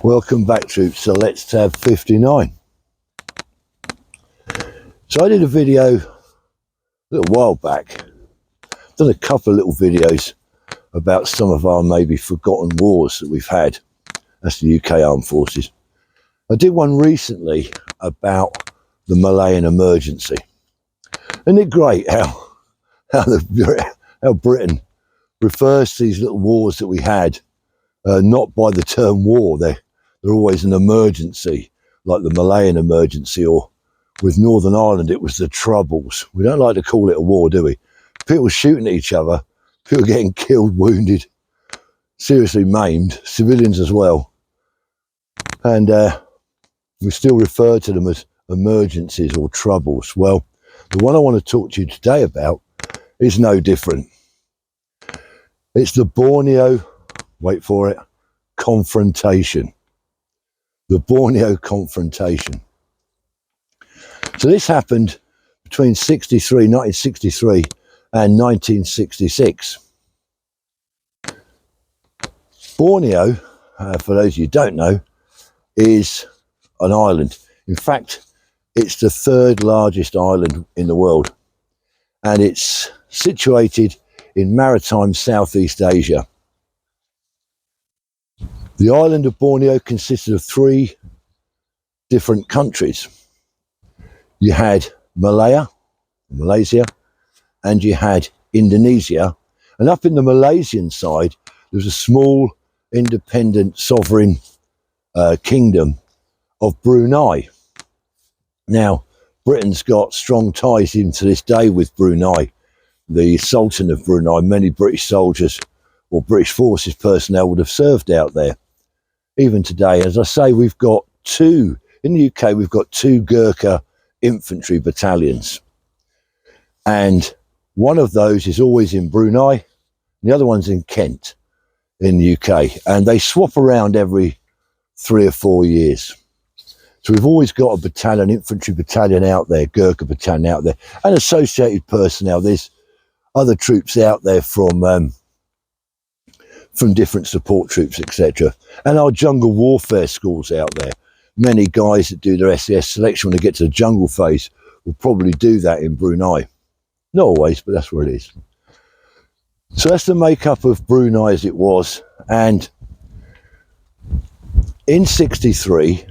Welcome back, troops, to Let's Tab 59. So I did a video a little while back, done a couple of little videos about some of our maybe forgotten wars that we've had. That's the UK Armed Forces. I did one recently about the Malayan emergency. Isn't it great how Britain refers to these little wars that we had, not by the term war. They're always an emergency, like the Malayan emergency, or with Northern Ireland it was the Troubles. We don't like to call it a war, do we? People shooting at each other, people getting killed, wounded, seriously maimed, civilians as well. And we still refer to them as emergencies or troubles. Well, the one I want to talk to you today about is no different. It's the Borneo, wait for it, confrontation. The Borneo confrontation. So this happened between 1963 and 1966. Borneo, for those of you who don't know, is an island. In fact, it's the third largest island in the world, and it's situated in maritime Southeast Asia. The island of Borneo consisted of three different countries. You had Malaysia, and you had Indonesia. And up in the Malaysian side, there was a small, independent, sovereign kingdom of Brunei. Now, Britain's got strong ties even to this day with Brunei. The Sultan of Brunei, many British soldiers or British forces personnel would have served out there. Even today, as I say, we've got two, in the UK, we've got two Gurkha infantry battalions. And one of those is always in Brunei, and the other one's in Kent, in the UK. And they swap around every 3 or 4 years. So we've always got a battalion, infantry battalion out there, Gurkha battalion out there, and associated personnel. There's other troops out there from different support troops, etc. And our jungle warfare schools out there. Many guys that do their SAS selection when they get to the jungle phase will probably do that in Brunei. Not always, but that's where it is. So that's the makeup of Brunei as it was. And in '63,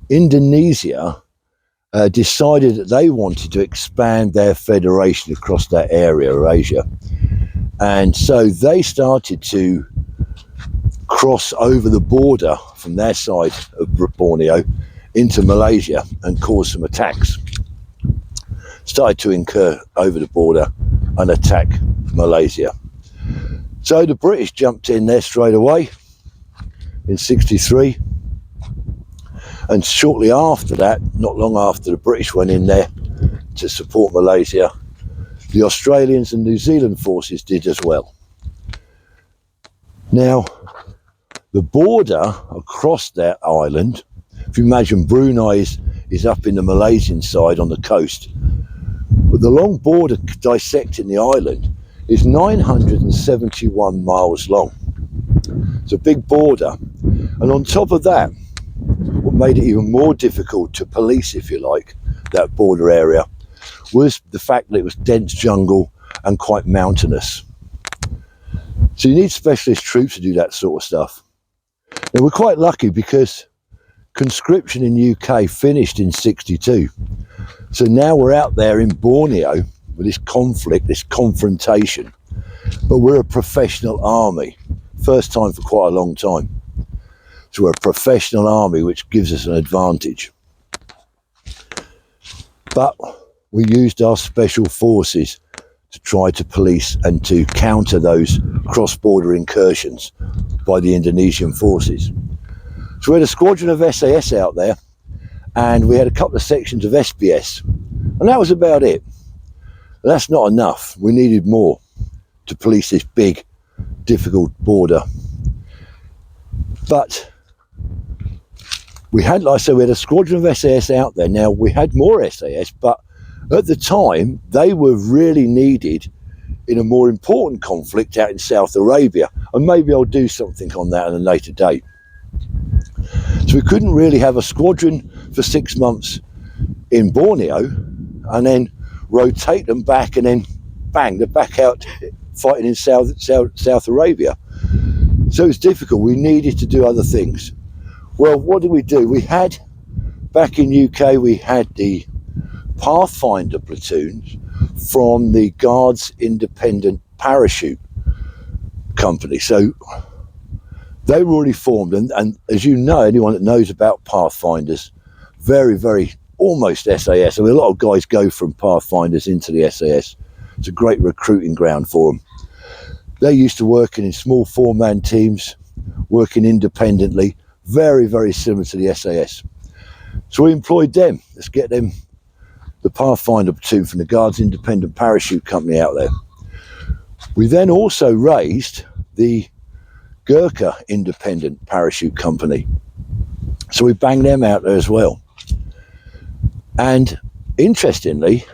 Indonesia decided that they wanted to expand their federation across that area of Asia. And so they started to cross over the border from their side of Borneo into Malaysia and cause some attacks. Started to incur over the border and attack Malaysia. So the British jumped in there straight away in '63. And shortly after that, not long after the British went in there to support Malaysia, the Australians and New Zealand forces did as well. Now, the border across that island, if you imagine Brunei is up in the Malaysian side on the coast, but the long border dissecting the island is 971 miles long. It's a big border. And on top of that, what made it even more difficult to police, if you like, that border area, was the fact that it was dense jungle and quite mountainous. So you need specialist troops to do that sort of stuff. Now we're quite lucky because conscription in UK finished in '62. So now we're out there in Borneo with this conflict, this confrontation, but we're a professional army. First time for quite a long time. So we're a professional army, which gives us an advantage. But we used our special forces to try to police and to counter those cross-border incursions by the Indonesian forces. So we had a squadron of SAS out there, and we had a couple of sections of SBS, and that was about it. But that's not enough. We needed more to police this big, difficult border. But we had, like I said, we had a squadron of SAS out there. Now, we had more SAS, but at the time, they were really needed in a more important conflict out in South Arabia. And maybe I'll do something on that at a later date. So we couldn't really have a squadron for 6 months in Borneo and then rotate them back and then bang, they're back out fighting in South Arabia. So it's difficult. We needed to do other things. Well, what did we do? We had, back in UK, we had the Pathfinder platoons from the Guards Independent Parachute Company. So they were already formed, and as you know, anyone that knows about Pathfinders, very, very almost SAS. I mean, a lot of guys go from Pathfinders into the SAS. It's a great recruiting ground for them. They're used to working in small 4-man teams, working independently, very, very similar to the SAS. So we employed them. Let's get them, the Pathfinder platoon from the Guards Independent Parachute Company out there. We then also raised the Gurkha Independent Parachute Company. So we banged them out there as well. And interestingly,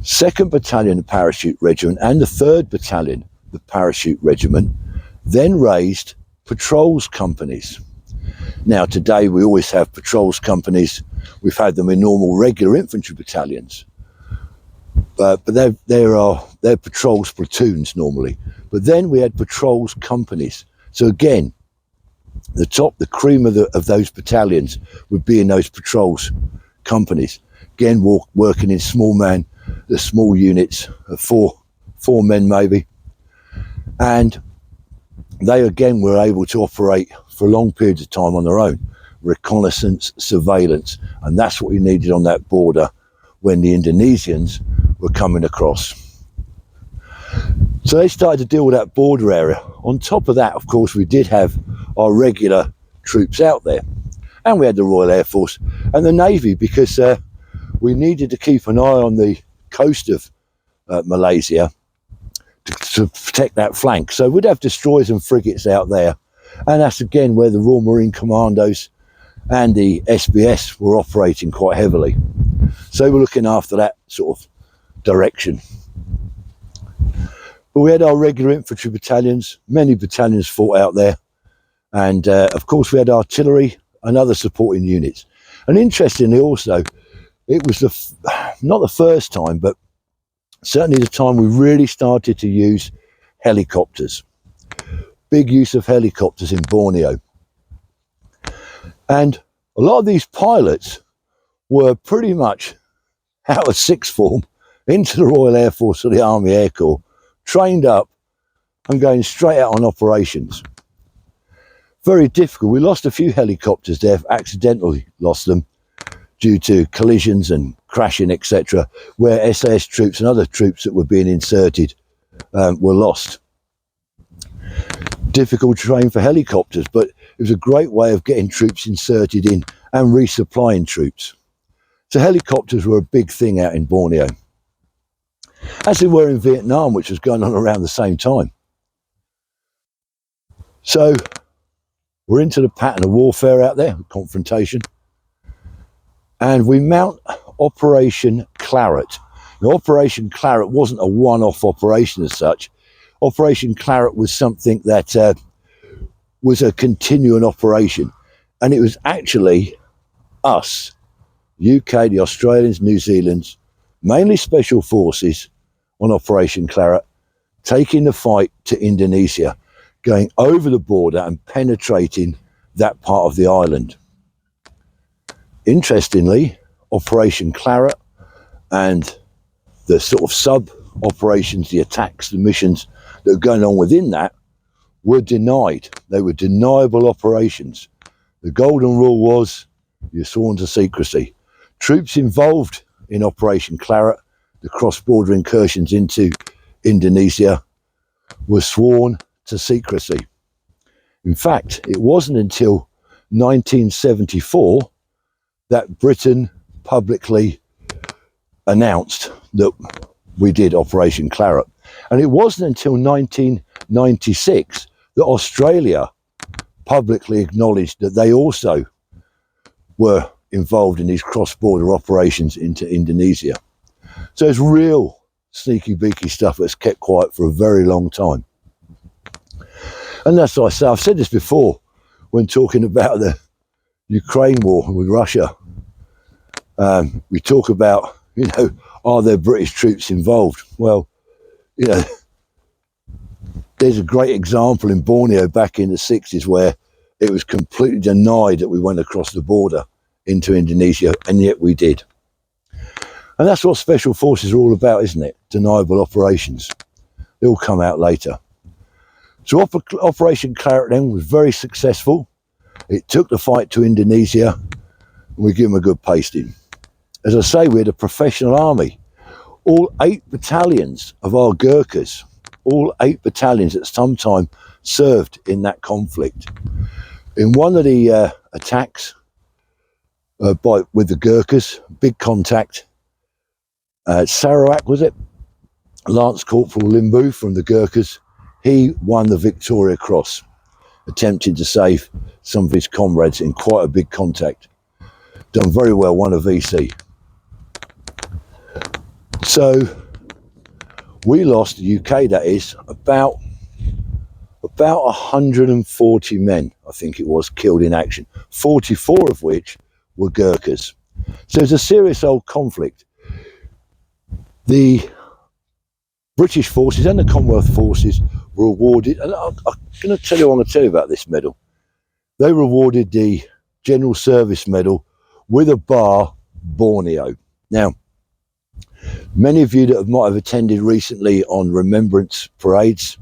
2nd Battalion, the Parachute Regiment, and the 3rd Battalion, the Parachute Regiment, then raised patrols companies. Now today we always have patrols companies. We've had them in normal regular infantry battalions, but they're patrols platoons normally. But then we had patrols companies. So again, the cream of those battalions would be in those patrols companies. Again, working in the small units of four men maybe, and they again were able to operate for long periods of time on their own, reconnaissance, surveillance, and that's what we needed on that border when the Indonesians were coming across. So they started to deal with that border area. On top of that, of course, we did have our regular troops out there, and we had the Royal Air Force and the Navy, because we needed to keep an eye on the coast of Malaysia to protect that flank. So we'd have destroyers and frigates out there, and that's again where the Royal Marine Commandos and the SBS were operating quite heavily. So we're looking after that sort of direction. But we had our regular infantry battalions, many battalions fought out there, and of course we had artillery and other supporting units. And interestingly also, it was not the first time, but certainly the time we really started to use helicopters. Big use of helicopters in Borneo. And a lot of these pilots were pretty much out of sixth form into the Royal Air Force or the Army Air Corps, trained up and going straight out on operations. Very difficult. We lost a few helicopters there, accidentally lost them due to collisions and crashing, etc., where SAS troops and other troops that were being inserted were lost. Difficult terrain for helicopters, but it was a great way of getting troops inserted in and resupplying troops. So helicopters were a big thing out in Borneo, as they were in Vietnam, which was going on around the same time. So we're into the pattern of warfare out there, confrontation, and we mount Operation Claret. Now, Operation Claret wasn't a one-off operation as such. Operation Claret was something that was a continuing operation, and it was actually us, UK, the Australians, New Zealanders, mainly special forces on Operation Claret, taking the fight to Indonesia, going over the border and penetrating that part of the island. Interestingly, Operation Claret and the sort of sub-operations, the attacks, the missions that were going on within that were denied. They were deniable operations. The golden rule was you're sworn to secrecy. Troops involved in Operation Claret, the cross-border incursions into Indonesia, were sworn to secrecy. In fact, it wasn't until 1974 that Britain publicly announced that we did Operation Claret. And it wasn't until 1996 that Australia publicly acknowledged that they also were involved in these cross-border operations into Indonesia. So it's real sneaky beaky stuff that's kept quiet for a very long time. And that's what I say. I've said this before when talking about Ukraine war with Russia. We talk about, you know, are there British troops involved? Well, you know, there's a great example in Borneo back in the 60s where it was completely denied that we went across the border into Indonesia, and yet we did. And that's what special forces are all about, isn't it? Deniable operations. They all come out later. So Operation Claret then was very successful. It took the fight to Indonesia, and we give them a good pasting. As I say, we had a professional army. All 8 battalions of our Gurkhas, all 8 battalions at some time served in that conflict. In one of the attacks with the Gurkhas, big contact, Sarawak was it? Lance Corporal Limbu from the Gurkhas, he won the Victoria Cross, attempting to save some of his comrades in quite a big contact. Done very well, won a VC. So we lost, the UK that is, about 140 men, I think it was, killed in action, 44 of which were Gurkhas. So it's a serious old conflict. The British forces and the Commonwealth forces were awarded, and I'm going to tell you, I want to tell you about this medal. They were awarded the General Service Medal with a bar, Borneo. Now, many of you that might have attended recently on remembrance parades,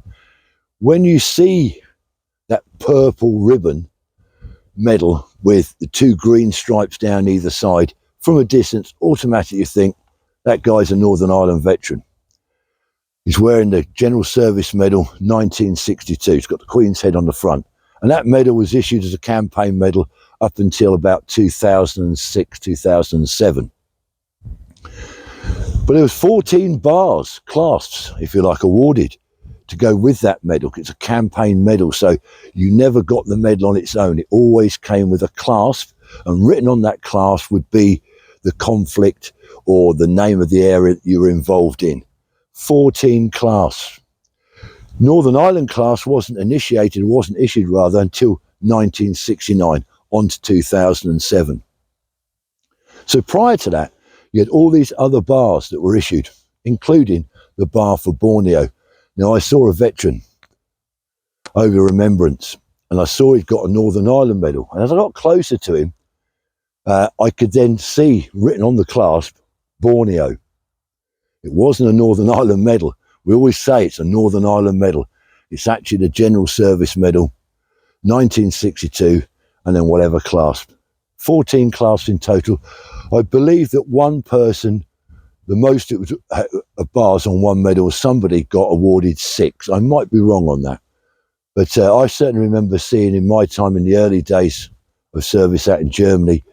when you see that purple ribbon medal with the 2 green stripes down either side, from a distance, automatically you think that guy's a Northern Ireland veteran. He's wearing the General Service Medal 1962. It's got the Queen's head on the front. And that medal was issued as a campaign medal up until about 2006, 2007. But there was 14 bars, clasps, if you like, awarded to go with that medal. It's a campaign medal, so you never got the medal on its own. It always came with a clasp, and written on that clasp would be the conflict or the name of the area that you were involved in. 14 clasps. Northern Ireland class wasn't issued rather, until 1969, on to 2007. So prior to that, you had all these other bars that were issued, including the bar for Borneo. Now, I saw a veteran over remembrance, and I saw he'd got a Northern Ireland medal. And as I got closer to him, I could then see written on the clasp, Borneo. It wasn't a Northern Ireland medal. We always say it's a Northern Ireland medal. It's actually the General Service Medal, 1962, and then whatever clasp. 14 clasps in total. I believe that one person, the most it was bars on one medal, somebody got awarded 6. I might be wrong on that. But I certainly remember seeing in my time in the early days of service out in Germany,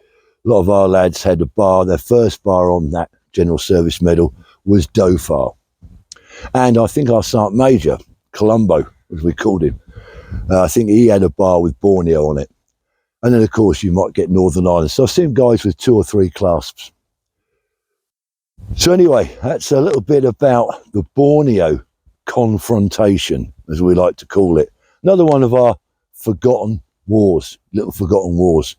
a lot of our lads had a bar. Their first bar on that General Service Medal was Dauphar. And I think our Sergeant Major, Colombo, as we called him, I think he had a bar with Borneo on it. And then, of course, you might get Northern Ireland. So I've seen guys with 2 or 3 clasps. So anyway, that's a little bit about the Borneo confrontation, as we like to call it. Another one of our forgotten wars, little forgotten wars.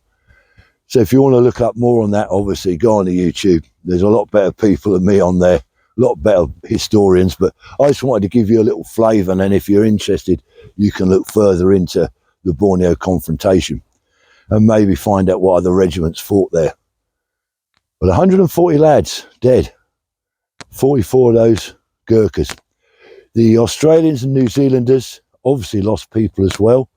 So if you want to look up more on that, obviously, go on to YouTube. There's a lot better people than me on there, a lot better historians. But I just wanted to give you a little flavour, and then if you're interested, you can look further into the Borneo confrontation and maybe find out what other regiments fought there. But 140 lads dead, 44 of those Gurkhas. The Australians and New Zealanders obviously lost people as well,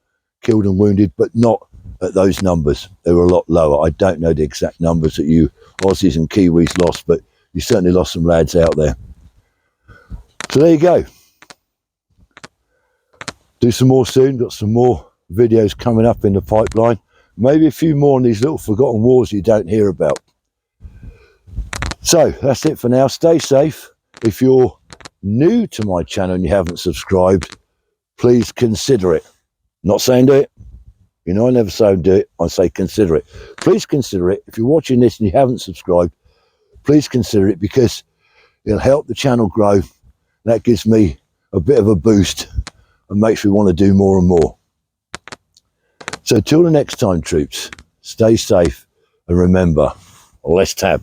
killed and wounded, but not at those numbers. They were a lot lower. I don't know the exact numbers that you Aussies and Kiwis lost, but you certainly lost some lads out there. So there you go. Do some more soon. Got some more videos coming up in the pipeline. Maybe a few more on these little forgotten wars you don't hear about. So that's it for now. Stay safe. If you're new to my channel and you haven't subscribed, please consider it. Not saying do it. You know, I never say do it. I say consider it. Please consider it. If you're watching this and you haven't subscribed, please consider it, because it'll help the channel grow. That gives me a bit of a boost and makes me want to do more and more. So till the next time, troops, stay safe, and remember, let's tab.